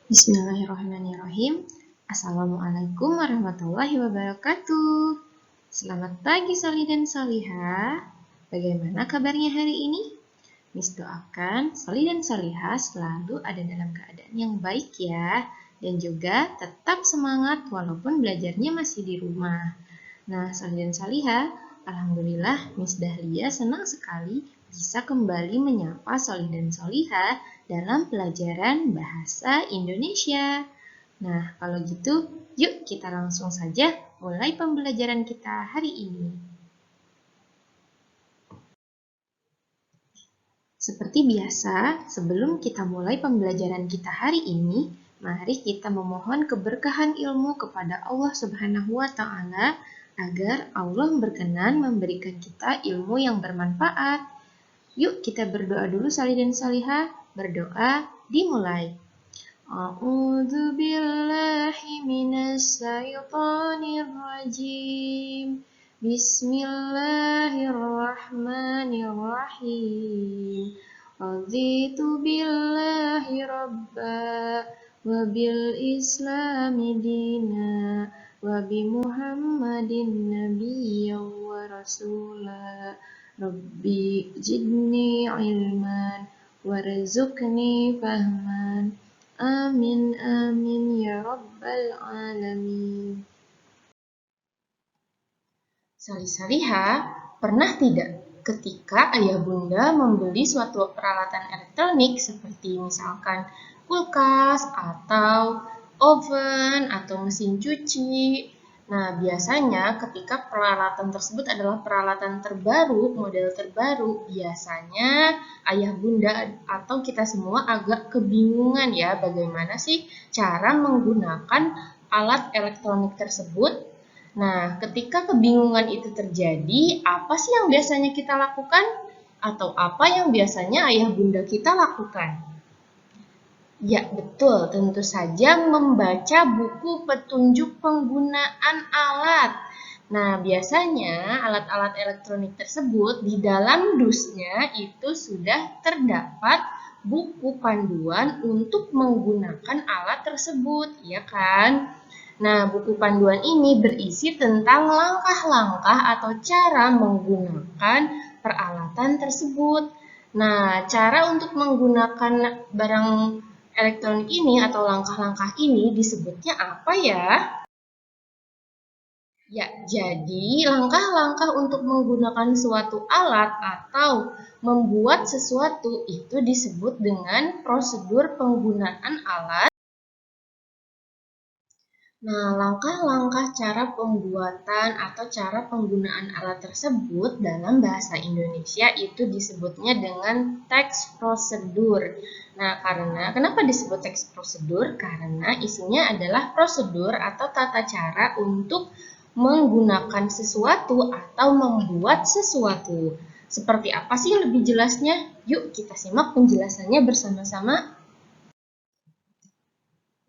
Bismillahirrahmanirrahim. Assalamualaikum warahmatullahi wabarakatuh. Selamat pagi Soli dan Soliha. Bagaimana kabarnya hari ini? Miss doakan Soli dan Soliha selalu ada dalam keadaan yang baik ya. Dan juga tetap semangat walaupun belajarnya masih di rumah. Nah, Soli dan Soliha, alhamdulillah Miss Dahlia senang sekali bisa kembali menyapa Soli dan Soliha dalam pelajaran Bahasa Indonesia. Nah, kalau gitu, yuk kita langsung saja mulai pembelajaran kita hari ini. Seperti biasa, sebelum kita mulai pembelajaran kita hari ini, mari kita memohon keberkahan ilmu kepada Allah Subhanahu wa Ta'ala agar Allah berkenan memberikan kita ilmu yang bermanfaat. Yuk kita berdoa dulu Sali dan Salihah. Berdoa dimulai. A'udzu billahi minas syaitonir rajim. Bismillahirrahmanirrahim. Raditu billahi rabba wa bil islami dina wa bi Muhammadin nabiyyan wa rasula. Rabbi zidni ilman warzuqni fahman. Amin amin ya rabbal alamin. Sali-saliha, pernah tidak ketika ayah bunda membeli suatu peralatan elektronik seperti misalkan kulkas atau oven atau mesin cuci? Nah, biasanya ketika peralatan tersebut adalah peralatan terbaru, model terbaru, biasanya ayah bunda atau kita semua agak kebingungan ya bagaimana sih cara menggunakan alat elektronik tersebut. Nah, ketika kebingungan itu terjadi, apa sih yang biasanya kita lakukan? Atau apa yang biasanya ayah bunda kita lakukan? Ya, betul. Tentu saja membaca buku petunjuk penggunaan alat. Nah, biasanya alat-alat elektronik tersebut di dalam dusnya itu sudah terdapat buku panduan untuk menggunakan alat tersebut, ya kan? Nah, buku panduan ini berisi tentang langkah-langkah atau cara menggunakan peralatan tersebut. Nah, cara untuk menggunakan barang elektronik ini atau langkah-langkah ini disebutnya apa ya? Ya, jadi langkah-langkah untuk menggunakan suatu alat atau membuat sesuatu itu disebut dengan prosedur penggunaan alat. Nah, langkah-langkah cara pembuatan atau cara penggunaan alat tersebut dalam bahasa Indonesia itu disebutnya dengan teks prosedur. Nah, kenapa disebut teks prosedur? Karena isinya adalah prosedur atau tata cara untuk menggunakan sesuatu atau membuat sesuatu. Seperti apa sih lebih jelasnya? Yuk kita simak penjelasannya bersama-sama.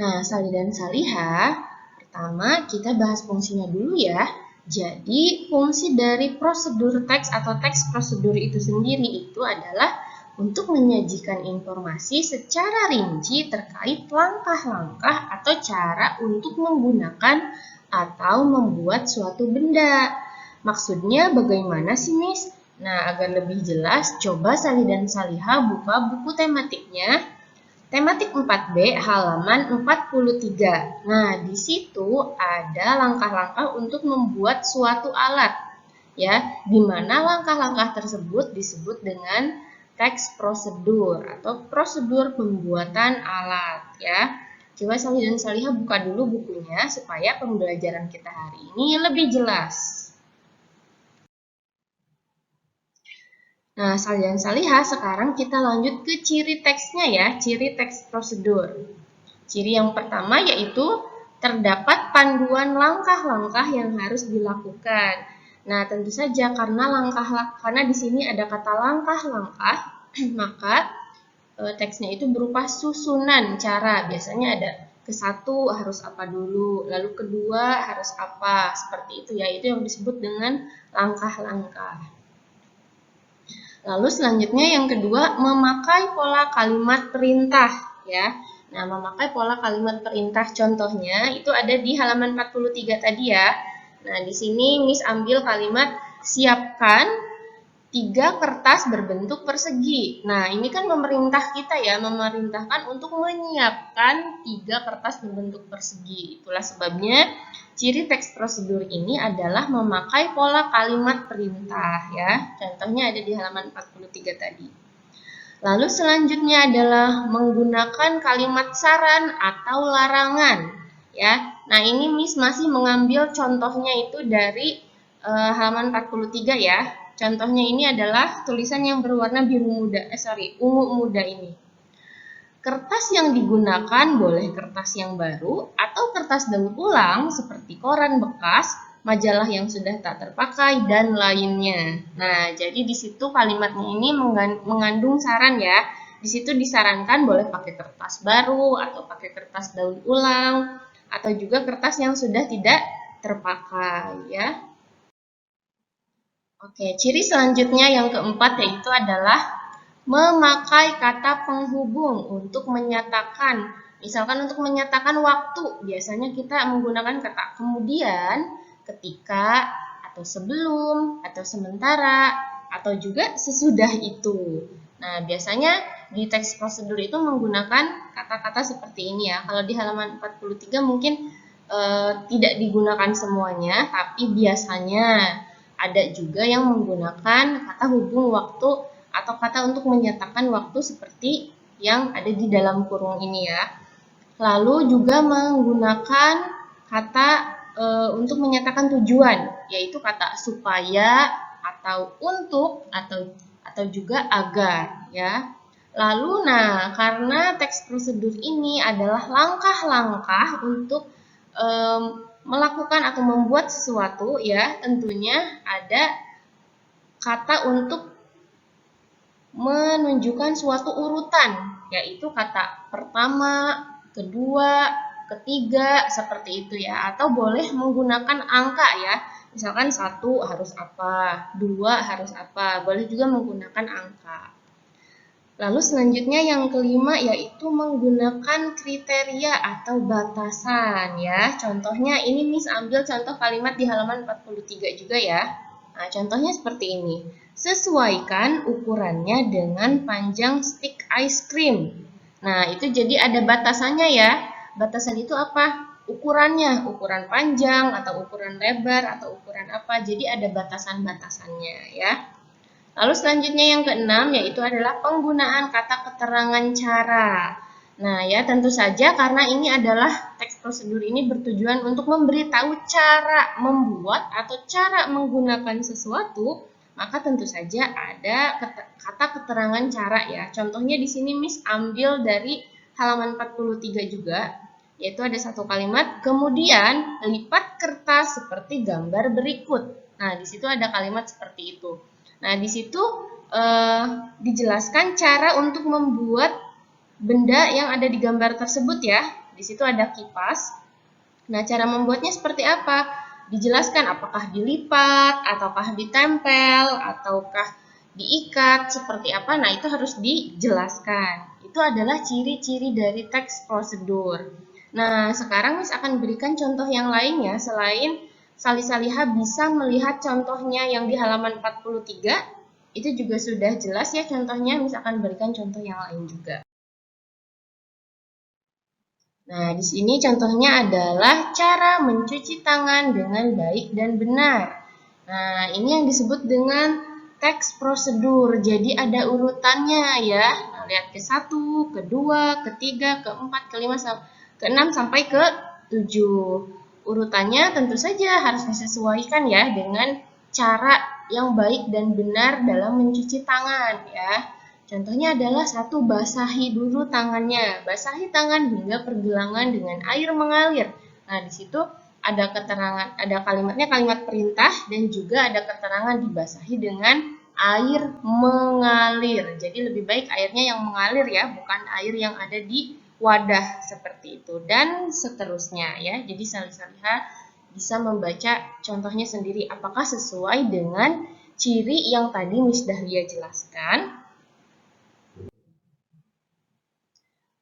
Nah, Sali dan Salihah, pertama, kita bahas fungsinya dulu ya. Jadi, fungsi dari prosedur teks atau teks prosedur itu sendiri itu adalah untuk menyajikan informasi secara rinci terkait langkah-langkah atau cara untuk menggunakan atau membuat suatu benda. Maksudnya bagaimana sih, Miss? Nah, agar lebih jelas, coba Sali dan Salihah buka buku tematiknya. Tematik 4B halaman 43. Nah, di situ ada langkah-langkah untuk membuat suatu alat. Ya, di mana langkah-langkah tersebut disebut dengan teks prosedur atau prosedur pembuatan alat, ya. Coba Sali dan Salihah buka dulu bukunya supaya pembelajaran kita hari ini lebih jelas. Nah, Sali dan Salihah, sekarang kita lanjut ke ciri teksnya ya, ciri teks prosedur. Ciri yang pertama yaitu terdapat panduan langkah-langkah yang harus dilakukan. Nah, tentu saja karena di sini ada kata langkah-langkah, maka teksnya itu berupa susunan cara. Biasanya ada ke satu harus apa dulu, lalu kedua harus apa, seperti itu ya. Itu yang disebut dengan langkah-langkah. Lalu selanjutnya yang kedua, memakai pola kalimat perintah ya. Nah, memakai pola kalimat perintah contohnya itu ada di halaman 43 tadi ya. Nah, di sini Miss ambil kalimat siapkan 3 kertas berbentuk persegi. Nah, ini kan memerintah kita ya, memerintahkan untuk menyiapkan 3 kertas berbentuk persegi. Itulah sebabnya ciri teks prosedur ini adalah memakai pola kalimat perintah ya. Contohnya ada di halaman 43 tadi. Lalu selanjutnya adalah menggunakan kalimat saran atau larangan ya. Nah, ini Miss masih mengambil contohnya itu dari halaman 43 ya. Contohnya ini adalah tulisan yang berwarna ungu muda ini. Kertas yang digunakan boleh kertas yang baru atau kertas daur ulang seperti koran bekas, majalah yang sudah tak terpakai, dan lainnya. Nah, jadi di situ kalimatnya ini mengandung saran ya. Di situ disarankan boleh pakai kertas baru atau pakai kertas daur ulang atau juga kertas yang sudah tidak terpakai ya. Oke, ciri selanjutnya yang keempat yaitu adalah memakai kata penghubung untuk menyatakan. Misalkan untuk menyatakan waktu, biasanya kita menggunakan kata kemudian, ketika, atau sebelum, atau sementara, atau juga sesudah itu. Nah, biasanya di teks prosedur itu menggunakan kata-kata seperti ini ya. Kalau di halaman 43 mungkin tidak digunakan semuanya, tapi biasanya ada juga yang menggunakan kata hubung waktu atau kata untuk menyatakan waktu seperti yang ada di dalam kurung ini ya. Lalu juga menggunakan kata untuk menyatakan tujuan, yaitu kata supaya atau untuk atau juga agar ya. Lalu karena teks prosedur ini adalah langkah-langkah untuk melakukan atau membuat sesuatu ya, tentunya ada kata untuk menunjukkan suatu urutan, yaitu kata pertama, kedua, ketiga, seperti itu ya. Atau boleh menggunakan angka ya. Misalkan 1 harus apa, 2 harus apa. Boleh juga menggunakan angka. Lalu selanjutnya yang kelima yaitu menggunakan kriteria atau batasan ya. Contohnya ini Miss ambil contoh kalimat di halaman 43 juga ya. Nah, contohnya seperti ini. Sesuaikan ukurannya dengan panjang stik ice cream. Nah, itu jadi ada batasannya ya. Batasan itu apa? Ukurannya, ukuran panjang atau ukuran lebar atau ukuran apa. Jadi ada batasan-batasannya ya. Lalu selanjutnya yang keenam yaitu adalah penggunaan kata keterangan cara. Nah ya tentu saja karena ini adalah teks prosedur ini bertujuan untuk memberitahu cara membuat atau cara menggunakan sesuatu, maka tentu saja ada kata keterangan cara ya. Contohnya di sini Miss ambil dari halaman 43 juga, yaitu ada satu kalimat, kemudian lipat kertas seperti gambar berikut. Nah di situ ada kalimat seperti itu. Nah, di situ dijelaskan cara untuk membuat benda yang ada di gambar tersebut ya. Di situ ada kipas. Nah, cara membuatnya seperti apa? Dijelaskan apakah dilipat, ataukah ditempel, ataukah diikat, seperti apa. Nah, itu harus dijelaskan. Itu adalah ciri-ciri dari teks prosedur. Nah, sekarang Miss akan berikan contoh yang lainnya selain Salih-Salihah bisa melihat contohnya yang di halaman 43, itu juga sudah jelas ya contohnya, Miss akan berikan contoh yang lain juga. Nah, di sini contohnya adalah cara mencuci tangan dengan baik dan benar. Nah, ini yang disebut dengan teks prosedur, jadi ada urutannya ya. Nah, lihat ke 1, kedua, ketiga, keempat, kelima, keenam sampai ke 7. Urutannya tentu saja harus disesuaikan ya dengan cara yang baik dan benar dalam mencuci tangan ya. Contohnya adalah 1, basahi dulu tangannya. Basahi tangan hingga pergelangan dengan air mengalir. Nah, di situ ada keterangan, ada kalimatnya kalimat perintah dan juga ada keterangan dibasahi dengan air mengalir. Jadi lebih baik airnya yang mengalir ya, bukan air yang ada di wadah seperti itu dan seterusnya ya. Jadi Salih-Salihah bisa membaca contohnya sendiri apakah sesuai dengan ciri yang tadi Miss Dahlia jelaskan.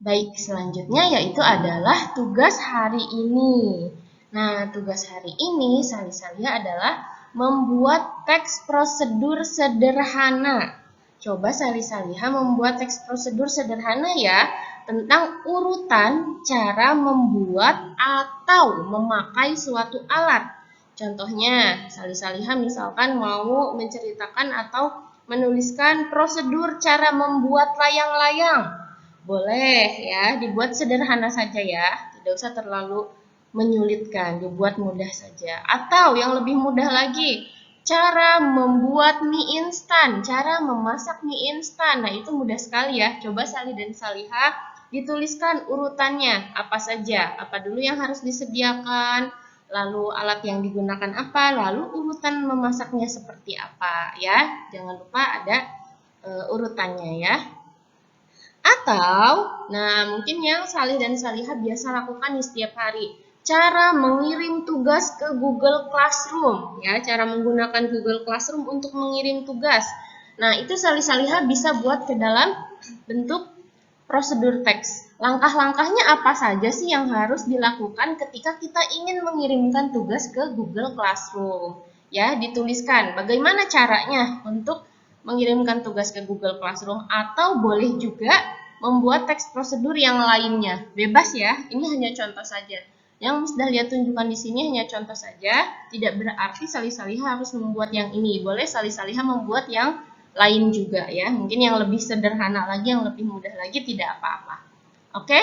Baik, selanjutnya yaitu adalah tugas hari ini. Nah, tugas hari ini Sali-Saliha adalah membuat teks prosedur sederhana. Coba Sali-Saliha membuat teks prosedur sederhana ya, tentang urutan cara membuat atau memakai suatu alat. Contohnya, Sali-Saliha misalkan mau menceritakan atau menuliskan prosedur cara membuat layang-layang. Boleh ya, dibuat sederhana saja ya, tidak usah terlalu menyulitkan, dibuat mudah saja. Atau yang lebih mudah lagi, cara membuat mie instan, cara memasak mie instan. Nah, itu mudah sekali ya. Coba Sali dan Saliha dituliskan urutannya, apa saja, apa dulu yang harus disediakan, lalu alat yang digunakan apa, lalu urutan memasaknya seperti apa ya. Jangan lupa ada urutannya ya. Atau, nah mungkin yang Salih dan Salihah biasa lakukan di setiap hari. Cara mengirim tugas ke Google Classroom. Ya, cara menggunakan Google Classroom untuk mengirim tugas. Nah, itu Salih-Salihah bisa buat ke dalam bentuk prosedur teks. Langkah-langkahnya apa saja sih yang harus dilakukan ketika kita ingin mengirimkan tugas ke Google Classroom? Ya, dituliskan bagaimana caranya untuk mengirimkan tugas ke Google Classroom atau boleh juga membuat teks prosedur yang lainnya. Bebas ya, ini hanya contoh saja. Yang sudah lihat tunjukkan di sini hanya contoh saja, tidak berarti Salih-Salihah harus membuat yang ini. Boleh Salih-Salihah membuat yang lain juga ya. Mungkin yang lebih sederhana lagi, yang lebih mudah lagi tidak apa-apa. Oke?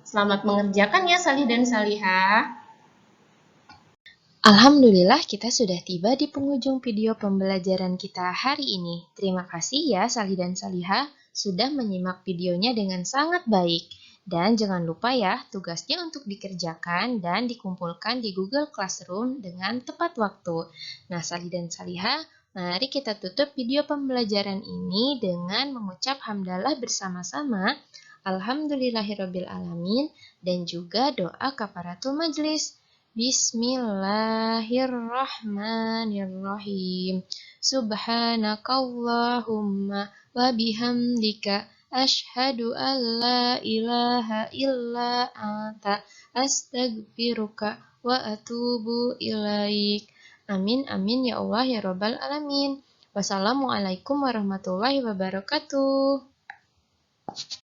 Selamat mengerjakan ya Salih dan Salihah. Alhamdulillah kita sudah tiba di penghujung video pembelajaran kita hari ini. Terima kasih ya Salih dan Saliha sudah menyimak videonya dengan sangat baik. Dan jangan lupa ya tugasnya untuk dikerjakan dan dikumpulkan di Google Classroom dengan tepat waktu. Nah Salih dan Saliha, mari kita tutup video pembelajaran ini dengan mengucap hamdalah bersama-sama. Alhamdulillahirrabbilalamin dan juga doa kafaratul majlis. Bismillahirrahmanirrahim. Subhanakallahumma wa bihamdika asyhadu an la ilaha illa anta astaghfiruka wa atubu ilaik. Amin amin ya Allah ya rabbal alamin. Wassalamualaikum warahmatullahi wabarakatuh.